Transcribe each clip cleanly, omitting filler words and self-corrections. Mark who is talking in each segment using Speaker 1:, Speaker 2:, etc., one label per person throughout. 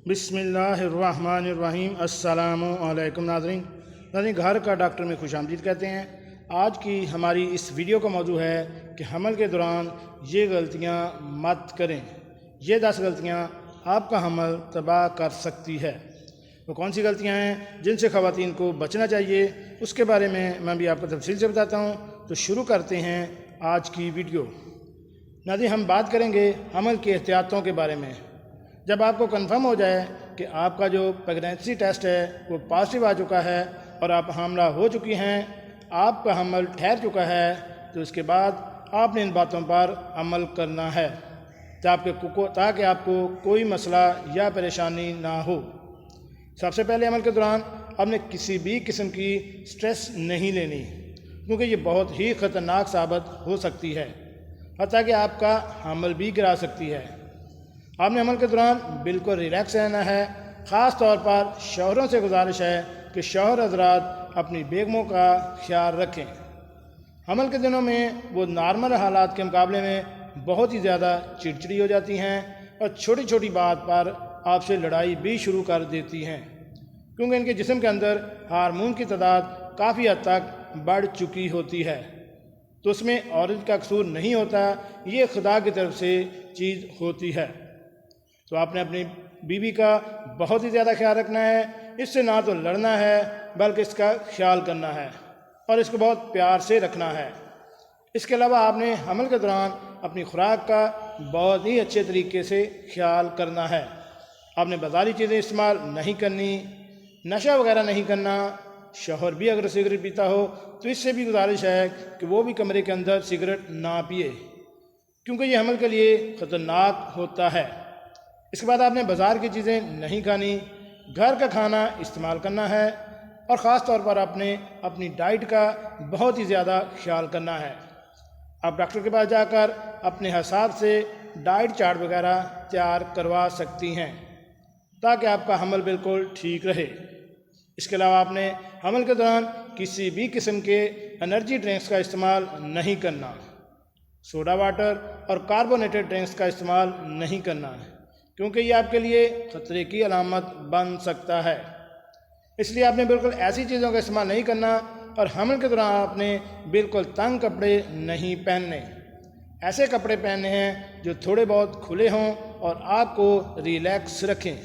Speaker 1: बिस्मिल्लाहिर्रहमानिर्रहीम। अस्सलामु अलैकुम नाज़रीन, घर का डॉक्टर में खुश आमदीद कहते हैं। आज की हमारी इस वीडियो का मौजू है कि हमल के दौरान ये गलतियां मत करें। ये 10 गलतियां आपका हमल तबाह कर सकती है। वो कौन सी गलतियां हैं जिनसे ख़वातीन को बचना चाहिए, उसके बारे में मैं भी आपको तफसील से बताता हूँ। तो शुरू करते हैं आज की वीडियो। नाज़रीन, हम बात करेंगे हमल की एहतियातों के बारे में। जब आपको कंफर्म हो जाए कि आपका जो प्रेगनेंसी टेस्ट है वो पॉजिटिव आ चुका है और आप हामला हो चुकी हैं, आपका हमल ठहर चुका है, तो इसके बाद आपने इन बातों पर अमल करना है ताकि आपको कोई मसला या परेशानी ना हो। सबसे पहले अमल के दौरान आपने किसी भी किस्म की स्ट्रेस नहीं लेनी, क्योंकि ये बहुत ही ख़तरनाक साबित हो सकती है, हत्ता कि आपका हमल भी गिरा सकती है। आपने अमल के दौरान बिल्कुल रिलैक्स रहना है। ख़ास तौर पर शौहरों से गुजारिश है कि शौहर हज़रात अपनी बेगमों का ख्याल रखें। हमल के दिनों में वो नॉर्मल हालात के मुकाबले में बहुत ही ज़्यादा चिड़चिड़ी हो जाती हैं और छोटी छोटी बात पर आपसे लड़ाई भी शुरू कर देती हैं, क्योंकि इनके जिस्म के अंदर हार्मोन की तादाद काफ़ी हद तक बढ़ चुकी होती है। तो उसमें औरत का कसूर नहीं होता, ये खुदा की तरफ से चीज़ होती है। तो आपने अपनी बीवी का बहुत ही ज़्यादा ख्याल रखना है। इससे ना तो लड़ना है बल्कि इसका ख्याल करना है और इसको बहुत प्यार से रखना है। इसके अलावा आपने हमल के दौरान अपनी खुराक का बहुत ही अच्छे तरीके से ख्याल करना है। आपने बाज़ारी चीज़ें इस्तेमाल नहीं करनी, नशा वगैरह नहीं करना। शौहर भी अगर सिगरेट पीता हो तो इससे भी गुजारिश है कि वो भी कमरे के अंदर सिगरेट ना पिए, क्योंकि ये हमल के लिए ख़तरनाक होता है। इसके बाद आपने बाज़ार की चीज़ें नहीं खानी, घर का खाना इस्तेमाल करना है और ख़ास तौर पर आपने अपनी डाइट का बहुत ही ज़्यादा ख्याल करना है। आप डॉक्टर के पास जाकर अपने हिसाब से डाइट चार्ट वगैरह तैयार करवा सकती हैं ताकि आपका हमल बिल्कुल ठीक रहे। इसके अलावा आपने हमल के दौरान किसी भी किस्म के एनर्जी ड्रिंक्स का इस्तेमाल नहीं करना। सोडा वाटर और कार्बोनेटेड ड्रिंक्स का इस्तेमाल नहीं करना है, क्योंकि ये आपके लिए ख़तरे की अलामत बन सकता है। इसलिए आपने बिल्कुल ऐसी चीज़ों का इस्तेमाल नहीं करना और हमल के दौरान आपने बिल्कुल तंग कपड़े नहीं पहनने। ऐसे कपड़े पहनने हैं जो थोड़े बहुत खुले हों और आपको रिलैक्स रखें।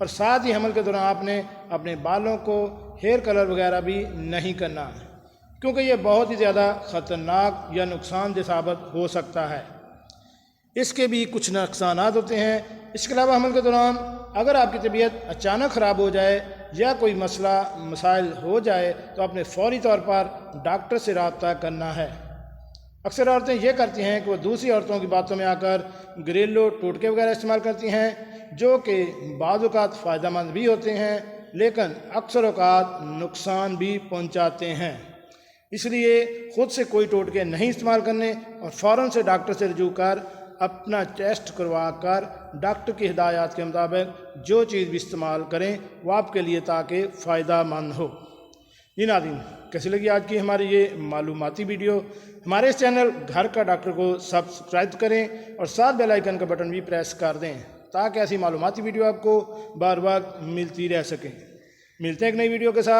Speaker 1: और साथ ही हमल के दौरान आपने अपने बालों को हेयर कलर वगैरह भी नहीं करना, क्योंकि ये बहुत ही ज़्यादा ख़तरनाक या नुकसानदेह साबित हो सकता है। इसके भी कुछ नुकसानात होते हैं। इसके अलावा हमल के दौरान अगर आपकी तबीयत अचानक ख़राब हो जाए या कोई मसाइल हो जाए तो आपने फ़ौरी तौर पर डॉक्टर से रब्ता करना है। अक्सर औरतें ये करती हैं कि वो दूसरी औरतों की बातों में आकर घरेलू टोटके वगैरह इस्तेमाल करती हैं, जो कि बाज़ औक़ात फ़ायदेमंद भी होते हैं लेकिन अक्सर औक़ात नुकसान भी पहुँचाते हैं। इसलिए ख़ुद से कोई टोटके नहीं इस्तेमाल करने और फ़ौरन से डॉक्टर से रजू कर अपना टेस्ट करवा कर डॉक्टर की हिदायत के मुताबिक जो चीज़ भी इस्तेमाल करें वो आपके लिए ताकि फ़ायदा मंद हो। जी नाज़रीन, कैसी लगी आज की हमारी ये मालूमाती वीडियो? हमारे इस चैनल घर का डॉक्टर को सब्सक्राइब करें और साथ बेल आइकन का बटन भी प्रेस कर दें ताकि ऐसी मालूमाती वीडियो आपको बार बार मिलती रह सकें। मिलते हैं एक नई वीडियो के साथ।